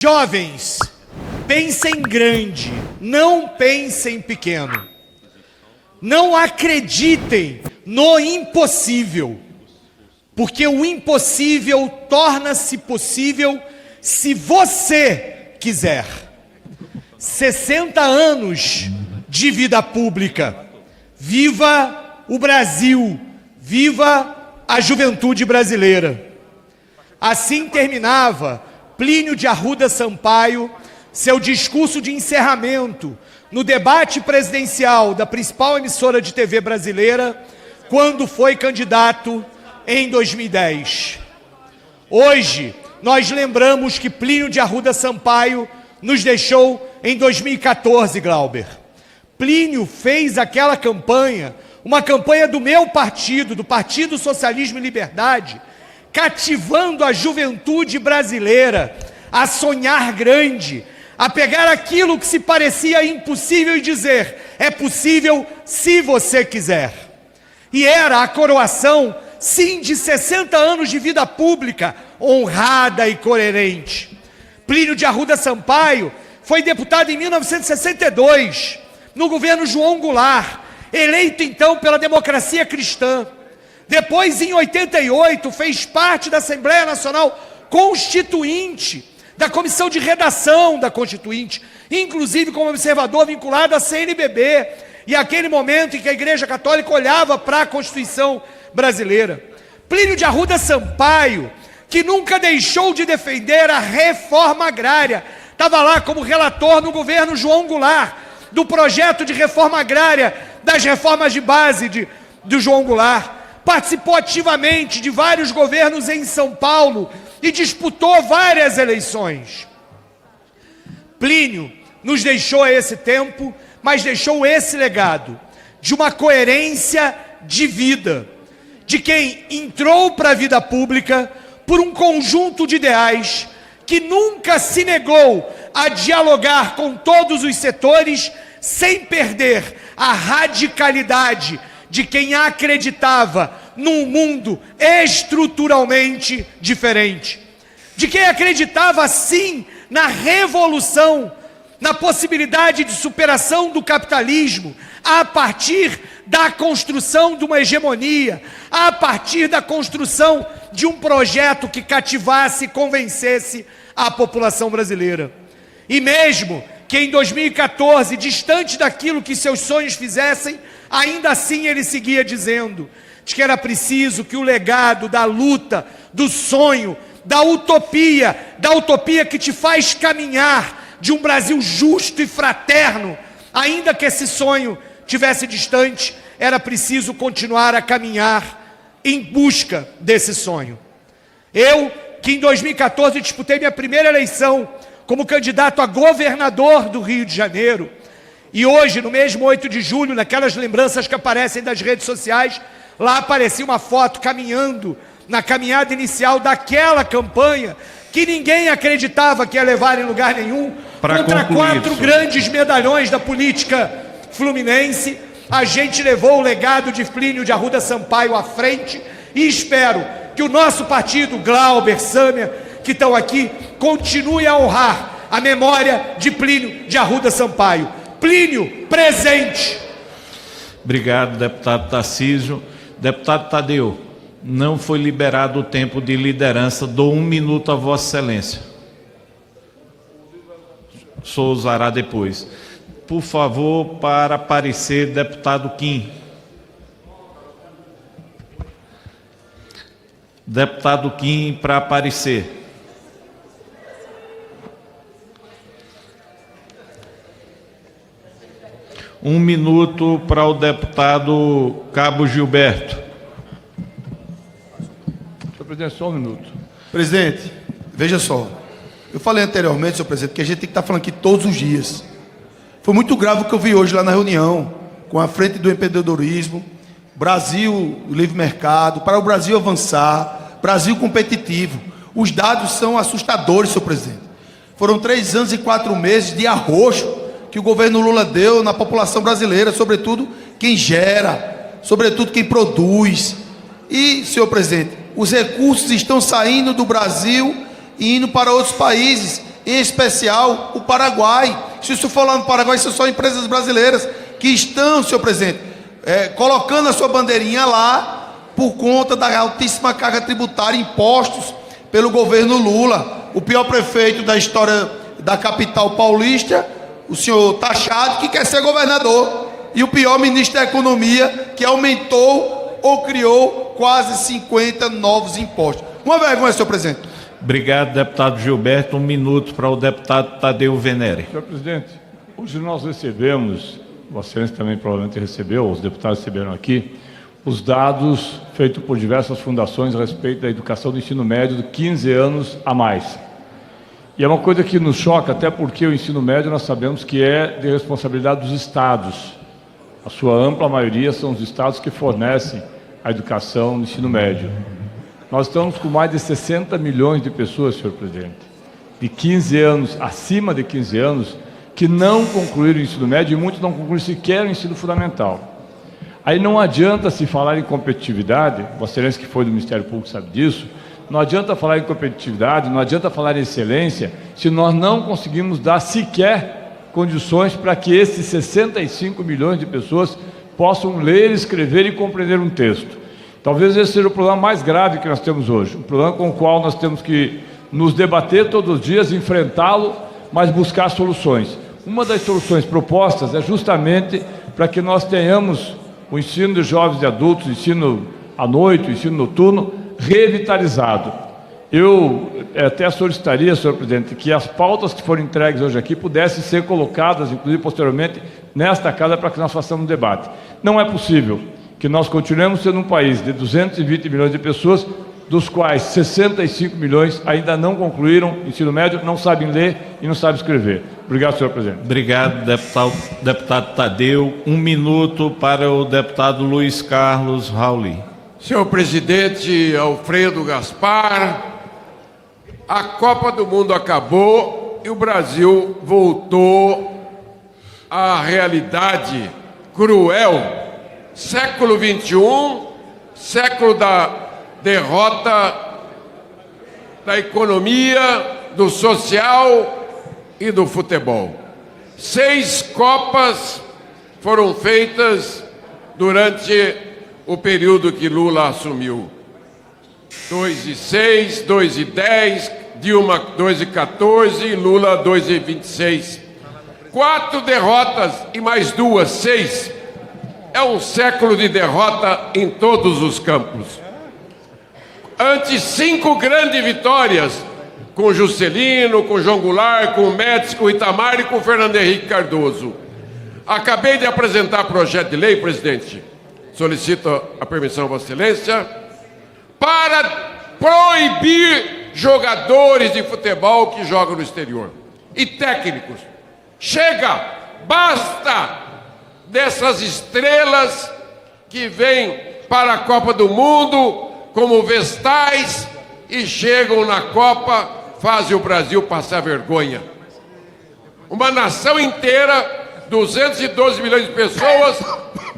Jovens, pensem grande, não pensem pequeno. Não acreditem no impossível, porque o impossível torna-se possível se você quiser. 60 anos de vida pública. Viva o Brasil, viva a juventude brasileira. Assim terminava Plínio de Arruda Sampaio seu discurso de encerramento no debate presidencial da principal emissora de TV brasileira, quando foi candidato em 2010. Hoje, nós lembramos que Plínio de Arruda Sampaio nos deixou em 2014, Glauber. Plínio fez aquela campanha, uma campanha do meu partido, do Partido Socialismo e Liberdade, cativando a juventude brasileira a sonhar grande, a pegar aquilo que se parecia impossível e dizer: é possível se você quiser. E era a coroação, sim, de 60 anos de vida pública, honrada e coerente. Plínio de Arruda Sampaio foi deputado em 1962, no governo João Goulart, eleito então pela democracia cristã. Depois, em 88, fez parte da Assembleia Nacional Constituinte, da Comissão de Redação da Constituinte, inclusive como observador vinculado à CNBB, e aquele momento em que a Igreja Católica olhava para a Constituição brasileira. Plínio de Arruda Sampaio, que nunca deixou de defender a reforma agrária, estava lá como relator no governo João Goulart, do projeto de reforma agrária, das reformas de base do João Goulart. Participou ativamente de vários governos em São Paulo e disputou várias eleições. Plínio nos deixou esse tempo, mas deixou esse legado de uma coerência de vida, de quem entrou para a vida pública por um conjunto de ideais, que nunca se negou a dialogar com todos os setores, sem perder a radicalidade de quem acreditava num mundo estruturalmente diferente, de quem acreditava sim na revolução, na possibilidade de superação do capitalismo, a partir da construção de uma hegemonia, a partir da construção de um projeto que cativasse e convencesse a população brasileira. E mesmo que em 2014, distante daquilo que seus sonhos fizessem, ainda assim ele seguia dizendo de que era preciso que o legado da luta, do sonho, da utopia que te faz caminhar de um Brasil justo e fraterno, ainda que esse sonho tivesse distante, era preciso continuar a caminhar em busca desse sonho. Eu, que em 2014 disputei minha primeira eleição como candidato a governador do Rio de Janeiro, e hoje, no mesmo 8 de julho, naquelas lembranças que aparecem das redes sociais, lá aparecia uma foto caminhando, na caminhada inicial daquela campanha, que ninguém acreditava que ia levar em lugar nenhum, contra 4 grandes medalhões da política fluminense. A gente levou o legado de Plínio de Arruda Sampaio à frente, e espero que o nosso partido, Glauber, Sâmia, que estão aqui, continue a honrar a memória de Plínio de Arruda Sampaio. Plínio, presente. Obrigado, deputado Tarcísio. Deputado Tadeu, não foi liberado o tempo de liderança. Dou 1 minuto a Vossa Excelência. O senhor usará depois. Por favor, para aparecer, deputado Kim. Deputado Kim, para aparecer. Um minuto para o deputado Cabo Gilberto. Senhor presidente, só 1 minuto. Presidente, veja só. Eu falei anteriormente, senhor presidente, que a gente tem que estar falando aqui todos os dias. Foi muito grave o que eu vi hoje lá na reunião, com a frente do empreendedorismo, Brasil, livre mercado, para o Brasil avançar, Brasil competitivo. Os dados são assustadores, senhor presidente. Foram 3 anos e 4 meses de arroxo que o governo Lula deu na população brasileira, sobretudo quem gera, sobretudo quem produz. E, senhor presidente, os recursos estão saindo do Brasil e indo para outros países. em especial o Paraguai. Se o senhor for lá no Paraguai, são só empresas brasileiras que estão, senhor presidente, colocando a sua bandeirinha lá por conta da altíssima carga tributária, impostos pelo governo Lula. O pior prefeito da história da capital paulista, o senhor Taxado, que quer ser governador, e o pior ministro da Economia, que aumentou ou criou quase 50 novos impostos. Uma vergonha, senhor presidente. Obrigado, deputado Gilberto. 1 minuto para o deputado Tadeu Venere. Senhor presidente, hoje nós recebemos, Vossa Excelência também provavelmente recebeu, os deputados receberam aqui, os dados feitos por diversas fundações a respeito da educação do ensino médio de 15 anos a mais. E é uma coisa que nos choca, até porque o ensino médio nós sabemos que é de responsabilidade dos estados. A sua ampla maioria são os estados que fornecem a educação no ensino médio. Nós estamos com mais de 60 milhões de pessoas, senhor presidente, de 15 anos, acima de 15 anos, que não concluíram o ensino médio e muitos não concluíram sequer o ensino fundamental. Aí não adianta se falar em competitividade, Vossa Excelência que foi do Ministério Público sabe disso, não adianta falar em competitividade, não adianta falar em excelência, se nós não conseguimos dar sequer condições para que esses 65 milhões de pessoas possam ler, escrever e compreender um texto. Talvez esse seja o problema mais grave que nós temos hoje, um problema com o qual nós temos que nos debater todos os dias, enfrentá-lo, mas buscar soluções. Uma das soluções propostas é justamente para que nós tenhamos o ensino de jovens e adultos, o ensino à noite, o ensino noturno, revitalizado. Eu até solicitaria, senhor presidente, que as pautas que foram entregues hoje aqui pudessem ser colocadas, inclusive posteriormente, nesta casa para que nós façamos um debate. Não é possível que nós continuemos sendo um país de 220 milhões de pessoas, dos quais 65 milhões ainda não concluíram ensino médio, não sabem ler e não sabem escrever. Obrigado, senhor presidente. Obrigado, deputado Tadeu. 1 minuto para o deputado Luiz Carlos Rauli. Senhor presidente Alfredo Gaspar, a Copa do Mundo acabou e o Brasil voltou à realidade cruel. Século XXI, século da derrota da economia, do social e do futebol. 6 Copas foram feitas durante o período que Lula assumiu. 2 e 6, 2 e 10, Dilma 2 e 14 e Lula 2 e 26. 4 derrotas e mais 2, 6. É um século de derrota em todos os campos. Antes 5 grandes vitórias, com Juscelino, com João Goulart, com Médici, com Itamar e com Fernando Henrique Cardoso. Acabei de apresentar projeto de lei, presidente, solicito a permissão, Vossa Excelência, para proibir jogadores de futebol que jogam no exterior e técnicos. Chega, basta dessas estrelas que vêm para a Copa do Mundo como vestais e chegam na Copa, fazem o Brasil passar vergonha. Uma nação inteira, 212 milhões de pessoas,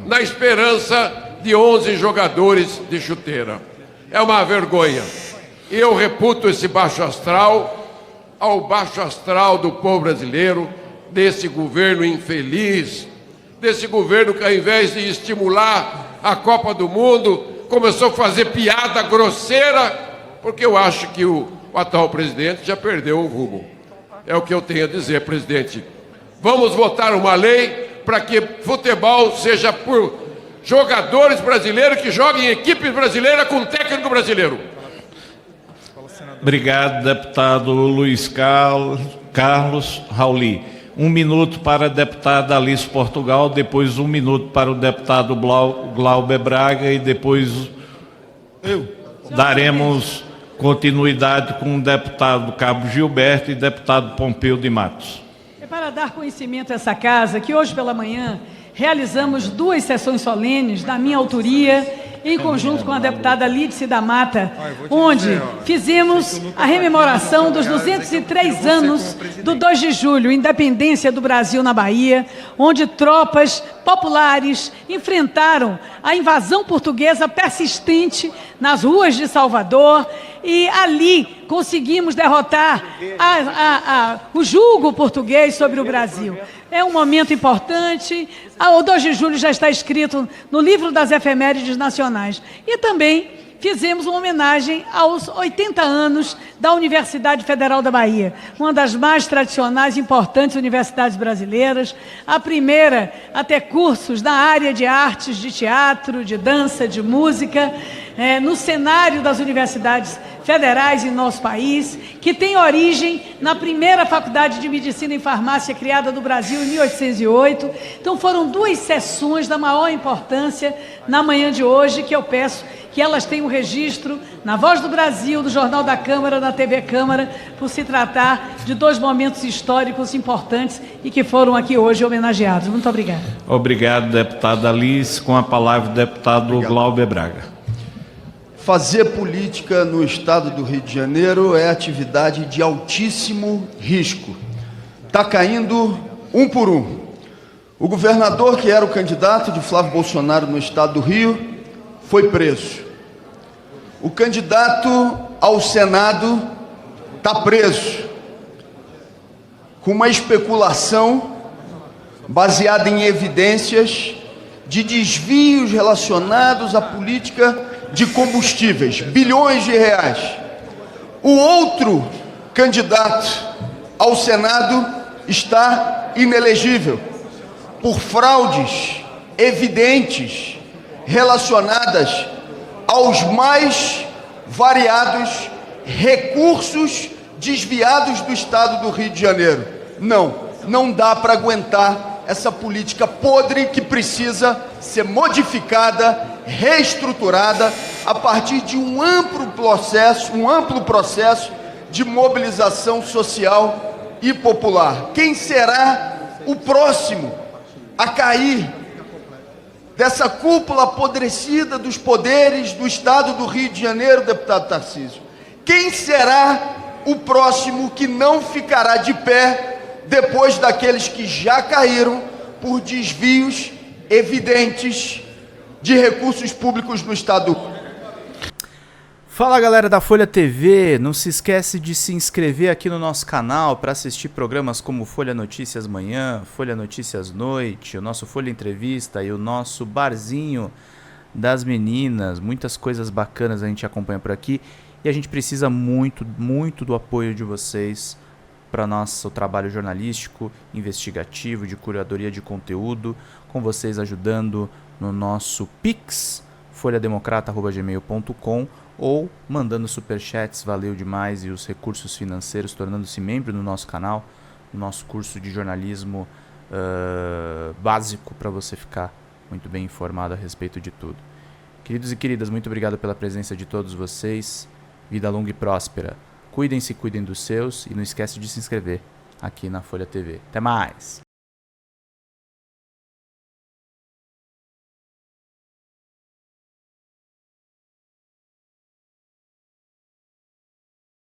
na esperança de 11 jogadores de chuteira. É uma vergonha. E eu reputo esse baixo astral, ao baixo astral do povo brasileiro, desse governo infeliz, desse governo que, ao invés de estimular a Copa do Mundo, começou a fazer piada grosseira, porque eu acho que o atual presidente já perdeu o rumo. É o que eu tenho a dizer, presidente. Vamos votar uma lei para que futebol seja por jogadores brasileiros que joguem em equipe brasileira com técnico brasileiro. Obrigado, deputado Luiz Carlos Rauli. 1 minuto para a deputada Alice Portugal, depois 1 minuto para o deputado Glauber Braga e depois daremos continuidade com o deputado Cabo Gilberto e deputado Pompeu de Matos. É para dar conhecimento a essa casa que hoje pela manhã realizamos 2 sessões solenes da minha autoria, em conjunto com a deputada Lídice da Mata, onde fizemos a rememoração dos 203 anos do 2 de julho, independência do Brasil na Bahia, onde tropas populares enfrentaram a invasão portuguesa persistente nas ruas de Salvador e ali conseguimos derrotar o jugo português sobre o Brasil. É um momento importante. O 2 de julho já está escrito no livro das efemérides nacionais. E também fizemos uma homenagem aos 80 anos da Universidade Federal da Bahia, uma das mais tradicionais e importantes universidades brasileiras, a primeira a ter cursos na área de artes, de teatro, de dança, de música, no cenário das universidades federais em nosso país, que tem origem na primeira faculdade de medicina e farmácia criada no Brasil em 1808. Então foram 2 sessões da maior importância na manhã de hoje, que eu peço que elas tenham registro na Voz do Brasil, no Jornal da Câmara, na TV Câmara, por se tratar de 2 momentos históricos importantes e que foram aqui hoje homenageados. Muito obrigada. Obrigado, deputada Alice. Com a palavra, o deputado Glauber Braga. Fazer política no estado do Rio de Janeiro é atividade de altíssimo risco. Está caindo um por um. O governador, que era o candidato de Flávio Bolsonaro no estado do Rio, foi preso. O candidato ao Senado está preso, com uma especulação baseada em evidências de desvios relacionados à política de combustíveis, bilhões de reais. O outro candidato ao Senado está inelegível por fraudes evidentes relacionadas aos mais variados recursos desviados do estado do Rio de Janeiro. Não dá para aguentar essa política podre que precisa ser modificada, reestruturada a partir de um amplo processo de mobilização social e popular. Quem será o próximo a cair dessa cúpula apodrecida dos poderes do estado do Rio de Janeiro, deputado Tarcísio? Quem será o próximo que não ficará de pé depois daqueles que já caíram por desvios evidentes de recursos públicos no estado? Fala, galera da Folha TV, não se esquece de se inscrever aqui no nosso canal para assistir programas como Folha Notícias Manhã, Folha Notícias Noite, o nosso Folha Entrevista e o nosso Barzinho das Meninas. Muitas coisas bacanas a gente acompanha por aqui e a gente precisa muito do apoio de vocês para nosso trabalho jornalístico, investigativo, de curadoria de conteúdo, com vocês ajudando no nosso Pix, folhademocrata@gmail.com, ou mandando superchats, valeu demais, e os recursos financeiros, tornando-se membro do nosso canal, no nosso curso de jornalismo básico, para você ficar muito bem informado a respeito de tudo. Queridos e queridas, muito obrigado pela presença de todos vocês, vida longa e próspera. Cuidem-se, cuidem dos seus, e não esquece de se inscrever aqui na Folha TV. Até mais!